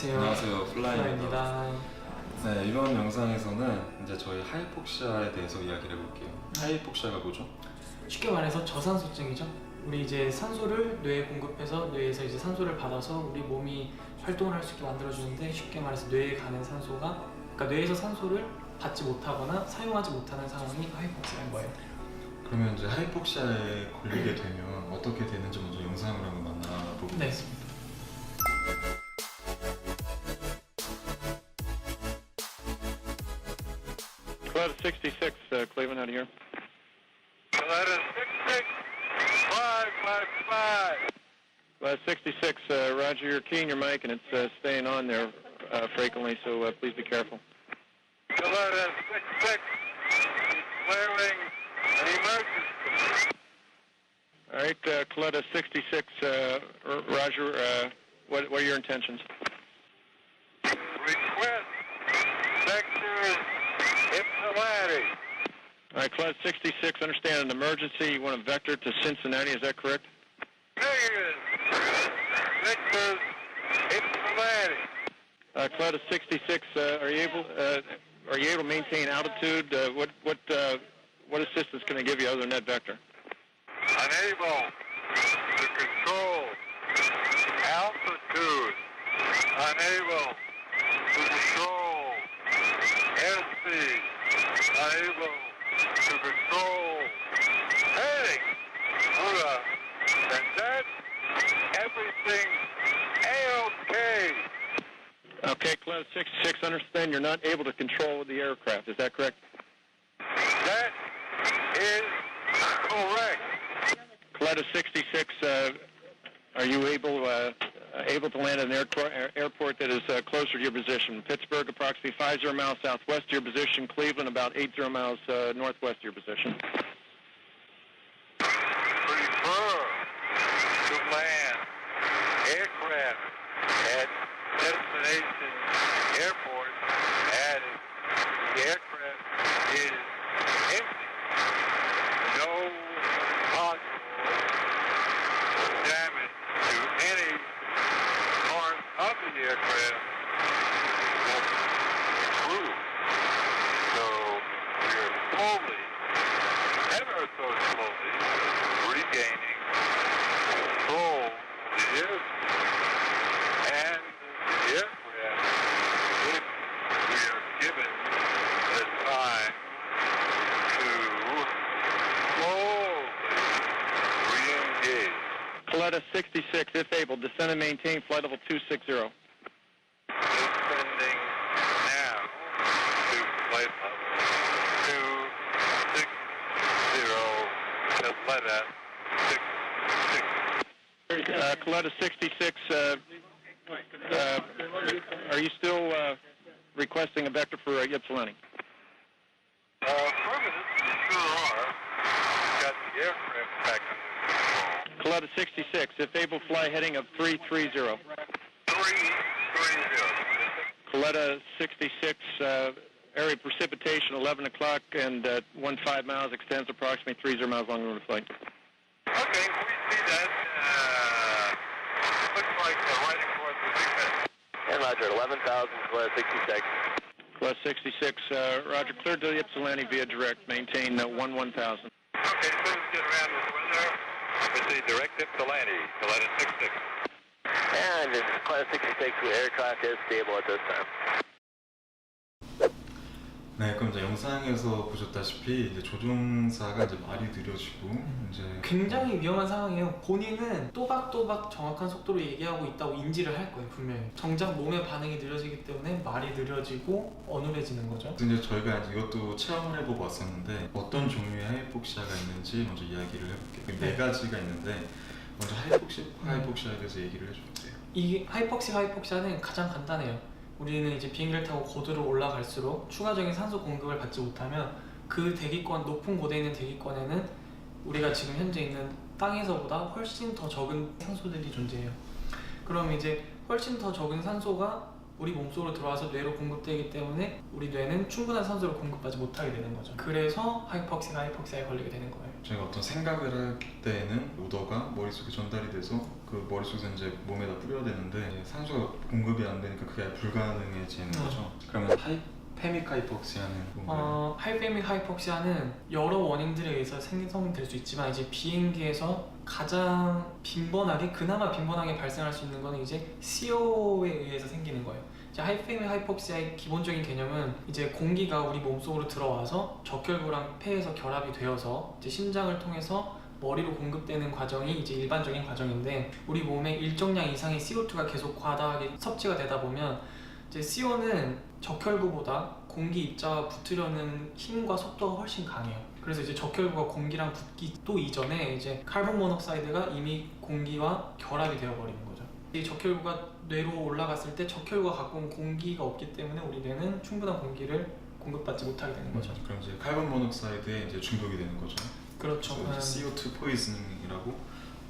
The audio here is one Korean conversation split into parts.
안녕하세요. 플라이입니다. 플라이입니다. 네, 이번 영상에서는 이제 저희 하이폭시아에 대해서 이야기를 해볼게요. 하이폭시아가 뭐죠? 쉽게 말해서 저산소증이죠. 우리 이제 산소를 뇌에 공급해서 뇌에서 이제 산소를 받아서 우리 몸이 활동을 할 수 있게 만들어주는데, 쉽게 말해서 뇌에 가는 산소가, 그러니까 뇌에서 산소를 받지 못하거나 사용하지 못하는 상황이 하이폭시아인 거예요. 그러면 이제 하이폭시아에 걸리게 되면 어떻게 되는지 먼저 영상을 한번 만나보겠습니다. Cloud 66, Cleveland, out of here. Cloud 66555. Cloud 66, Roger, you're keying your mic and it's staying on there frequently, so please be careful. Cloud 66, declaring an emergency. All right, Cloud 66, Roger, what are your intentions? Request sector Ypsilanti. All right, Cloud 66, understand an emergency, you want a vector to Cincinnati, is that correct? Negative. Sector Ypsilanti. Cloud 66, are you able to maintain altitude? What assistance can I give you other than that vector? Unable to control altitude. Unable to control airspeed. Unable to control heading. And that, everything A-OK. Okay, Cloud 66, understand you're not able to control the aircraft, is that correct? That is correct. Cloud 66, are you able to land at an airport that is closer to your position? Pittsburgh, approximately 50 miles southwest of your position. Cleveland, about 80 miles northwest of your position. Prefer to land aircraft at destination airport as the aircraft is empty. No possible damage to any part of the aircraft will improve. So we're slowly, ever so slowly, regaining control of the airspace and the aircraft if we are given the time to slowly re-engage. Cloud 66, if able, descend and maintain flight level 260. Descending now to flight level 260, Atlanta 66. Cloud 66, are you still requesting a vector for Ypsilanti? Affirmative, you sure are. Got the aircraft back under control. Cloud 66, if able, fly heading of 330. 330. Coletta 66, area precipitation 11 o'clock and 15 miles, extends approximately 30 miles long route flight. Okay, we see that. Looks like right across the big head. And Roger, 11,000, Coletta 66. Plus 66, Roger, cleared to the Ypsilanti via direct, maintain 1000. Okay, so let's get around this window. It's a direct Ypsilanti, Coletta 66. And this Coletta 66, the aircraft is stable at this time. 네, 그럼 이제 영상에서 보셨다시피 이제 조종사가 이제 말이 느려지고 이제 굉장히 위험한 상황이에요. 본인은 또박또박 정확한 속도로 얘기하고 있다고 인지를 할 거예요, 분명히. 정작 몸의 반응이 느려지기 때문에 말이 느려지고 어눌해지는 거죠. 이제 저희가 이제 이것도 체험을 해보고 왔었는데 어떤 종류의 하이폭시아가 있는지 먼저 이야기를 해볼게요. 네 가지가 있는데 먼저 하이폭시아에 대해서 얘기를 해줄게요. 이 하이폭시아는 가장 간단해요. 우리는 이제 비행기를 타고 고도로 올라갈수록 추가적인 산소 공급을 받지 못하면 그 대기권, 높은 고도에 있는 대기권에는 우리가 지금 현재 있는 땅에서보다 훨씬 더 적은 산소들이 존재해요. 그럼 이제 훨씬 더 적은 산소가 우리 몸속으로 들어와서 뇌로 공급되기 때문에 우리 뇌는 충분한 산소를 공급하지 못하게 되는 거죠. 그래서 하이폭시아에 걸리게 되는 거예요. 저희가 어떤 생각을 할 때에는 오더가 머릿속에 전달이 돼서 그 머릿속에서 이제 몸에다 뿌려야 되는데 이제 산소가 공급이 안 되니까 그게 불가능해지는 거죠. 그러면 하이페믹 하이폭시아는 뭔가요? 하이페믹 하이폭시아는 여러 원인들에 의해서 생성될 수 있지만 이제 비행기에서 가장 그나마 빈번하게 발생할 수 있는 거는 이제 CO에 의해서 생기는 거예요. 이제 하이페믹 하이폭시아의 기본적인 개념은 이제 공기가 우리 몸속으로 들어와서 적혈구랑 폐에서 결합이 되어서 이제 심장을 통해서 머리로 공급되는 과정이 이제 일반적인 과정인데 우리 몸에 일정량 이상의 CO2가 계속 과다하게 섭취가 되다 보면 이제 CO는 적혈구보다 공기 입자와 붙으려는 힘과 속도가 훨씬 강해요. 그래서 이제 적혈구가 공기랑 붙기 또 이전에 이제 카본 모노옥사이드가 이미 공기와 결합이 되어 버리는 거죠. 이 적혈구가 뇌로 올라갔을 때 적혈구가 갖고 온 공기가 없기 때문에 우리 뇌는 충분한 공기를 공급받지 못하게 되는 거죠. 그럼 이제 카본 모노옥사이드에 이제 중독이 되는 거죠. 그렇죠. 그래서 CO2 포이즈닝이라고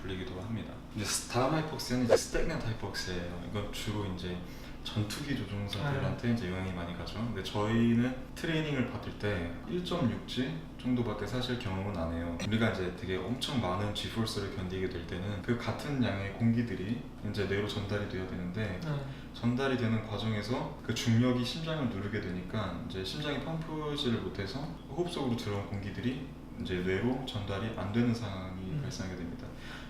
불리기도 합니다. 이제 다음 하이폭시아는 이제 스태그넌트 하이폭시아예요. 이건 주로 이제 전투기 조종사들한테 이제 영향이 많이 가죠. 근데 저희는 트레이닝을 받을 때 1.6G 정도밖에 사실 경험은 안 해요. 우리가 이제 되게 엄청 많은 G포스를 견디게 될 때는 그 같은 양의 공기들이 이제 뇌로 전달이 돼야 되는데 전달이 되는 과정에서 그 중력이 심장을 누르게 되니까 이제 심장이 펌프지를 못해서 호흡 속으로 들어온 공기들이 이제 뇌로 전달이 안 되는 상황이 발생하게 됩니다.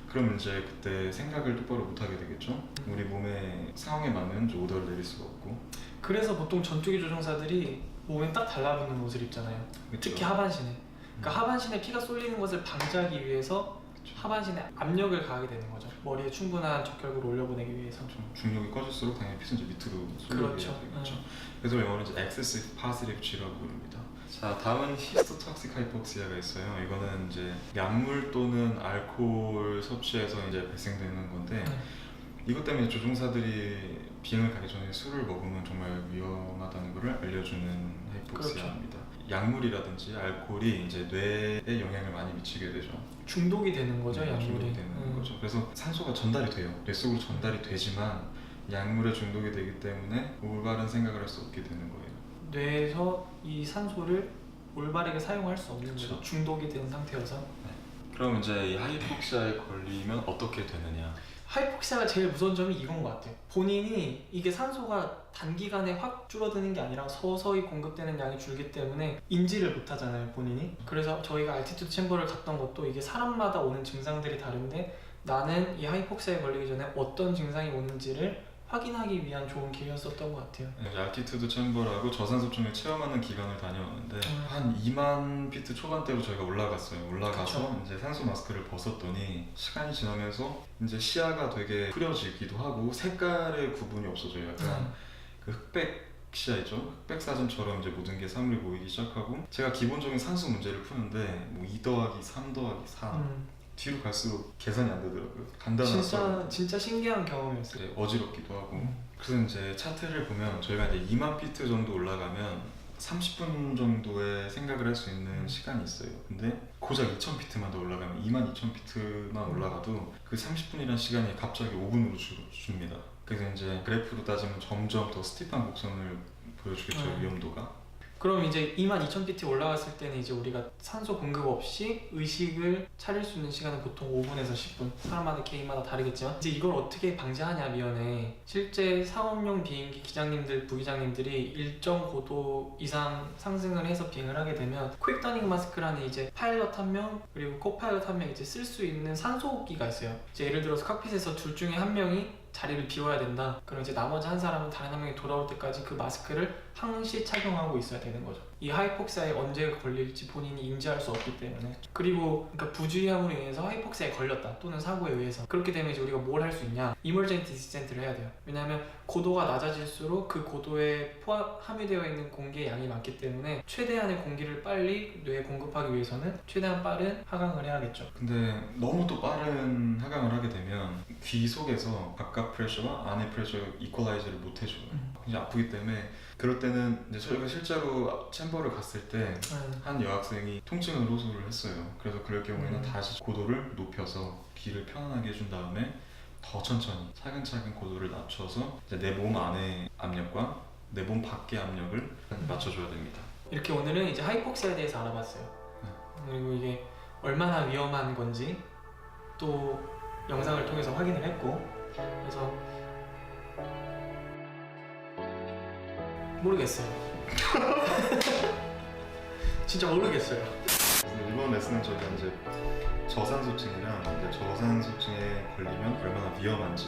그럼 이제 그때 생각을 똑바로 못 하게 되겠죠. 우리 몸의 상황에 맞는 이제 오더를 내릴 수가 없고. 그래서 보통 전투기 조종사들이 몸에 딱 달라붙는 옷을 입잖아요. 그쵸. 특히 하반신에. 그러니까 하반신에 피가 쏠리는 것을 방지하기 위해서 하반신에 압력을 가하게 되는 거죠. 머리에 충분한 적혈구를 올려보내기 위해서. 중력이 꺼질수록 당연히 피는 이제 밑으로 쏠리게 그렇죠. 되겠죠. 그래서 영어로 이제 excessive positive G라고 부릅니다. 자, 다음은 히스토톡식 하이폭시아가 있어요. 이거는 이제 약물 또는 알코올 섭취해서 이제 발생되는 건데 이것 때문에 조종사들이 비행을 가기 전에 술을 먹으면 정말 위험하다는 것을 알려주는 하이폭시아입니다. 그렇죠. 약물이라든지 알코올이 이제 뇌에 영향을 많이 미치게 되죠. 중독이 되는 거죠, 약물이. 중독이 되는 거죠. 그래서 산소가 전달이 돼요. 뇌 속으로 전달이 되지만 약물에 중독이 되기 때문에 올바른 생각을 할 수 없게 되는 거예요. 뇌에서 이 산소를 올바르게 사용할 수 없는 거죠. 중독이 된 상태여서. 그럼 이제 이 하이폭시아에 걸리면 어떻게 되느냐? 하이폭시아가 제일 무서운 점이 이건 것 같아요. 본인이 이게 산소가 단기간에 확 줄어드는 게 아니라 서서히 공급되는 양이 줄기 때문에 인지를 못 하잖아요, 본인이. 그래서 저희가 알티튜드 챔버를 갔던 것도 이게 사람마다 오는 증상들이 다른데 나는 이 하이폭시아에 걸리기 전에 어떤 증상이 오는지를 확인하기 위한 좋은 기회였었던 것 같아요. 알티튜드 챔버라고 저산소총을 체험하는 기간을 다녀왔는데 한 2만 피트 초반대로 저희가 올라갔어요. 올라가서 그쵸. 이제 산소 마스크를 벗었더니 시간이 지나면서 이제 시야가 되게 흐려지기도 하고 색깔의 구분이 없어져요. 약간 그 흑백 시야이죠. 흑백 사진처럼 이제 모든 게 사물이 보이기 시작하고 제가 기본적인 산소 문제를 푸는데 뭐 2 더하기 3 더하기 4 뒤로 갈수록 계산이 안 되더라고요. 간단하죠. 진짜 신기한 경험이었어요. 어지럽기도 하고. 그래서 이제 차트를 보면 저희가 이제 2만 피트 정도 올라가면 30분 정도의 생각을 할 수 있는 시간이 있어요. 근데 고작 2,000 피트만 더 올라가면 22,000피트만 올라가도 그 30분이라는 시간이 갑자기 5분으로 줍니다. 그래서 이제 그래프로 따지면 점점 더 스티프한 곡선을 보여주겠죠. 위험도가. 그럼 이제 22,000피트 올라갔을 때는 이제 우리가 산소 공급 없이 의식을 차릴 수 있는 시간은 보통 5분에서 10분. 사람마다 개인마다 다르겠지만 이제 이걸 어떻게 방지하냐면에 실제 상업용 비행기 기장님들, 부기장님들이 일정 고도 이상 상승을 해서 비행을 하게 되면 퀵 더닝 마스크라는 이제 파일럿 한 명 그리고 코파일럿 한 명 이제 쓸 수 있는 산소호흡기가 있어요. 이제 예를 들어서 칵핏에서 둘 중에 한 명이 자리를 비워야 된다. 그럼 이제 나머지 한 사람은 다른 한 명이 돌아올 때까지 그 마스크를 항시 착용하고 있어야 되는 거죠. 이 하이폭시아에 언제 걸릴지 본인이 인지할 수 없기 때문에. 그리고 그러니까 부주의함으로 인해서 하이폭시아에 걸렸다 또는 사고에 의해서 그렇게 되면 이제 우리가 뭘 할 수 있냐? 이머전시 디센트를 해야 돼요. 왜냐하면 고도가 낮아질수록 그 고도에 함유되어 있는 공기의 양이 많기 때문에 최대한의 공기를 빨리 뇌에 공급하기 위해서는 최대한 빠른 하강을 해야겠죠. 근데 너무 또 빠른 하강을 하게 되면 귀 속에서 바깥 프레셔와 안의 프레셔 이퀄라이저를 못 해줘요. 굉장히 아프기 때문에 그럴 때는 이제 저희가 실제로 챔버를 갔을 때 한 여학생이 통증을 호소를 했어요. 그래서 그럴 경우에는 다시 고도를 높여서 귀를 편안하게 해준 다음에 더 천천히 차근차근 고도를 낮춰서 이제 내 몸 안의 압력과 내 몸 밖의 압력을 맞춰줘야 됩니다. 이렇게 오늘은 이제 하이폭시아에 대해서 알아봤어요. 그리고 이게 얼마나 위험한 건지 또 영상을 통해서 확인을 했고, 그래서 모르겠어요. 진짜 모르겠어요. 그래서 이번 레슨은 저희가 이제 저산소증이랑 이제 저산소증에 걸리면 얼마나 위험한지,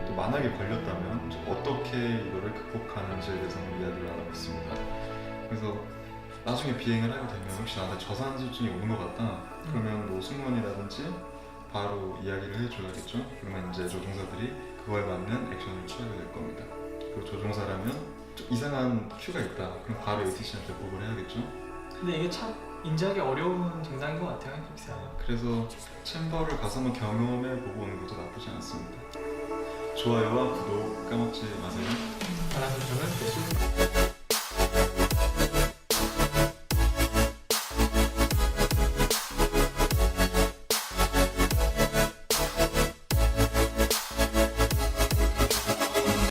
또 만약에 걸렸다면 이제 어떻게 이거를 극복하는지에 대해서 이야기를 나눠봤습니다. 그래서 나중에 비행을 하게 되면 혹시 나한테 저산소증이 오는 것 같다 그러면 뭐 승무원이라든지 바로 이야기를 해줘야겠죠. 그러면 이제 조종사들이 그거에 맞는 액션을 취하게 될 겁니다. 그리고 조종사라면 좀 이상한 큐가 있다 그럼 바로 ATC한테 보고를 해야겠죠. 근데 이게 참 인지하기 어려운 증상인 것 같아요, 하이폭시아는. 그래서 챔버를 가서 한번 경험해 보고 오는 것도 나쁘지 않습니다. 좋아요와 구독 까먹지 마세요. 바람 소총은 배수.